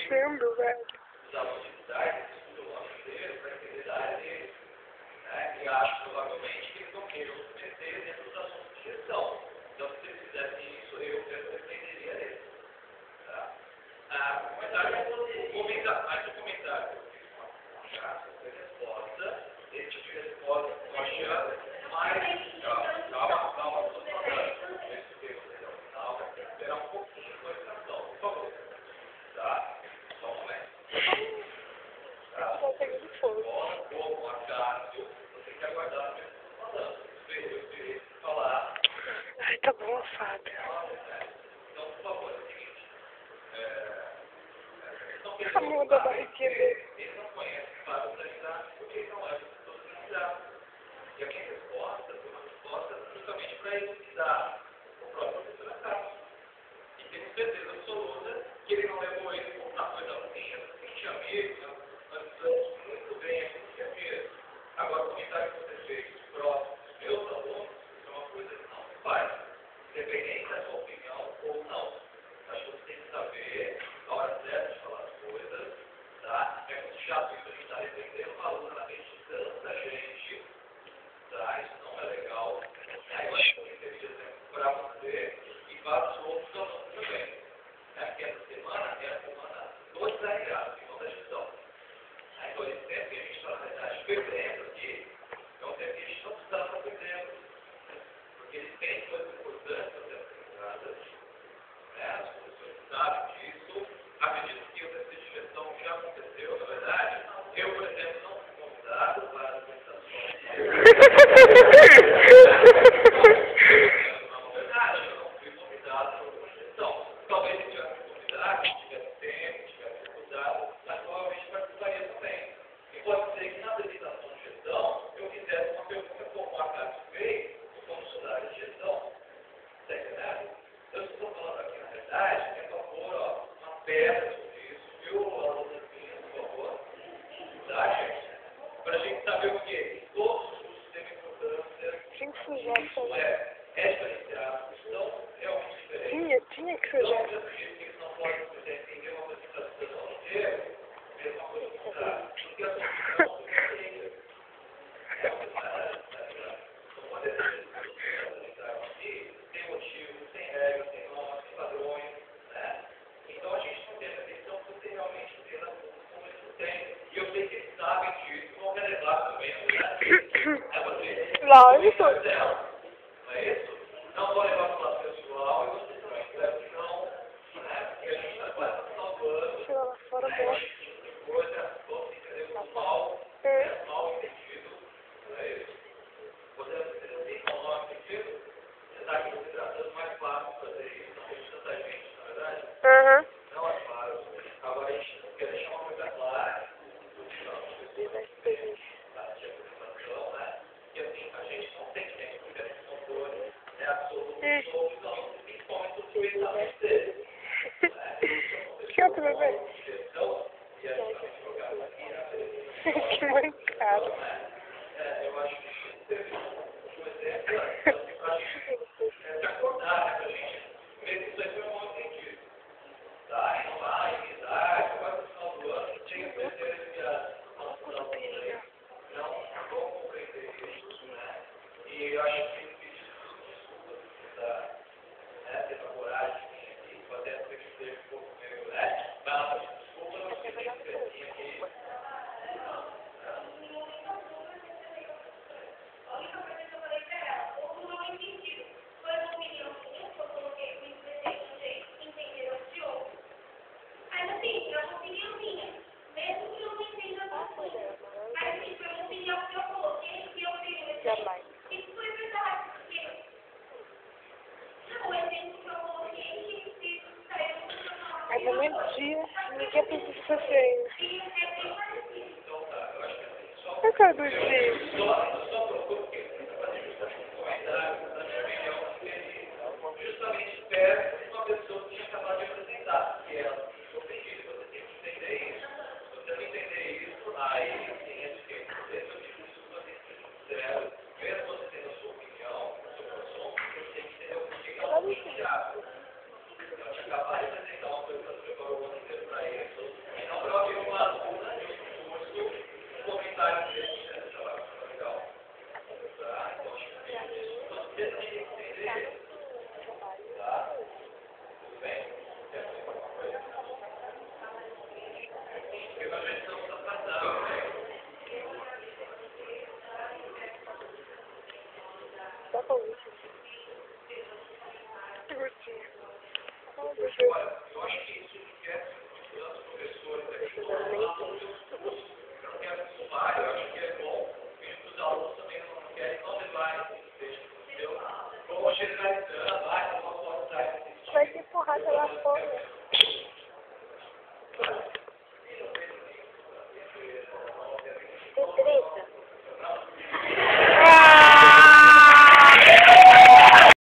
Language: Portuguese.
Sendo, velho. E acho provavelmente que eles não queiram se meter dentro dos assuntos de gestão. Então, se eles fizessem isso, eu defenderia eles. Tá? Mais um comentário que eu fiz com a Cássio foi resposta. Esse tipo de resposta pode mais. Calma, estou falando. Eu escutei vocês ao final, vai ter que esperar um pouquinho com a extração, por favor. Tá? Só um momento. Tá? Estou pegando fogo. Como a Cássio, você tem que aguardar o que eu estou falando. Eu queria falar. Ai, tá bom, Fábio. Então, por favor, é o seguinte. Amor da barriguinha dele. Ele não conhece o Fábio Sanidade porque ele não é professor de sanidade. E a minha resposta foi uma resposta justamente para elucidar o próprio professor da casa. E tenho certeza absoluta que ele não levou ele como uma coisa ruim. A gente é amigo, nós estamos muito bem, é muito amigo. Agora, o comentário que você fez próximo dos meus alunos é uma coisa que não se faz. Independente da sua opinião ou não. Acho que você tem que saber a hora certa de falar as coisas, tá? É muito chato isso, a gente está repreendendo uma aluna na frente de tanta gente, tá? Isso não é legal. Aí eu acho que eu deveria ser para você e para os outros alunos também. Porque essa semana é a semana do desarregado, e não da gestão. Então, esse tempo que a gente está, na verdade, perdendo aqui, é um tempo que a gente não está perdendo. Porque eles têm coisas importantes para ser apresentadas, né? As pessoas sabem disso. Acredito que o teste de gestão já aconteceu, na verdade. Eu, por exemplo, não fui convidado para as apresentações. Na verdade, eu não fui convidado para uma gestão. Talvez se tivesse convidado, se tivesse tempo, se tivesse convidado, mas provavelmente participaria também. E pode ser que na apresentação de gestão eu fizesse uma pergunta como a Cássio fez, como sou da área de gestão. Está entendendo? Eu estou falando aqui, na verdade, que é por favor, uma pedra sobre isso, viu, alunazinha, por favor? Tá, gente? Para a gente saber o quê? Todos os cursos têm importância. Tinha que sujar essa. Isso é diferenciado, estão realmente diferentes. Tinha Como é que você já... Lógico. Não é isso? Não vou levar para o lado pessoal e você também espero que não, né? Porque a gente está quase no final do ano. Tira lá fora, boa. Coisa, vamos entender o mal, mal entendido. Não é isso? Podemos entender assim, com o mal entendido? Você está aqui tratando mais fácil fazer isso, não tem tanta gente, na verdade? Aham. Não é claro. Agora a gente quer deixar uma coisa clara. E assim, a gente não tem tempo de ter controle, né, absoluto sobre não, principalmente o pensamento dele. Que outro bebê? Então, e a gente vai jogar aqui, Que mancada. eu acho que teve um exemplo pra gente se acordar, né, pra gente ver que isso aí foi um mal entendido. Tá? E não há inimizade, agora no final do ano, tinha certeza que a noção aí não vão compreender isso, né? E eu acho que pedir desculpa, né, ter uma coragem de fazer essa perceber um pouco meio, né? Mas ela pedir desculpa, eu não sei se tinha que... A única coisa que eu falei pra ela, ou não entendi, foi uma opinião minha, que eu coloquei no presente, entender o de outro. Mas assim, é uma opinião minha, mesmo que eu não entenda a sua. Mas assim, foi uma opinião que eu coloquei, que eu tenho. Jamais. Isso foi verdade, porque o exemplo que eu coloquei, que saiu funcional. Mas no mesmo dia, ninguém precisa fazer ainda. E é bem parecido. Então tá, eu acho que assim, só... Qual que é o dos dias? Só procuro porque fazer justamente um comentário, na minha opinião, que ele justamente pega uma pessoa que tinha acabado de apresentar, que ela ofendida. Você tem que entender isso. Se você não entender isso, aí sim, é que esse é o tipo de desculpa tem que ser sincero. Mesmo você tendo a sua opinião, a sua posição, você tem que entender o porquê que ela não foi chato. Ela tinha acabado de apresentar uma coisa que ela preparou o ano inteiro para isso, e não para ouvir uma aluna de um curso, um comentário desse, né? Legal. Tá? Então, acho que isso você tem que entender. Tá? Tudo bem? Quer fazer alguma coisa? Porque nós já estamos atrasados, né? Só pra última. Curtinho. Olha, eu acho que isso requer muito dos professores aqui, eu não quero acostumar, eu acho que é bom, mesmo que os alunos também não querem, não levarem esse texto, entendeu? Vamos generalizando, não posso atrás desse Vai te empurrar pela fora.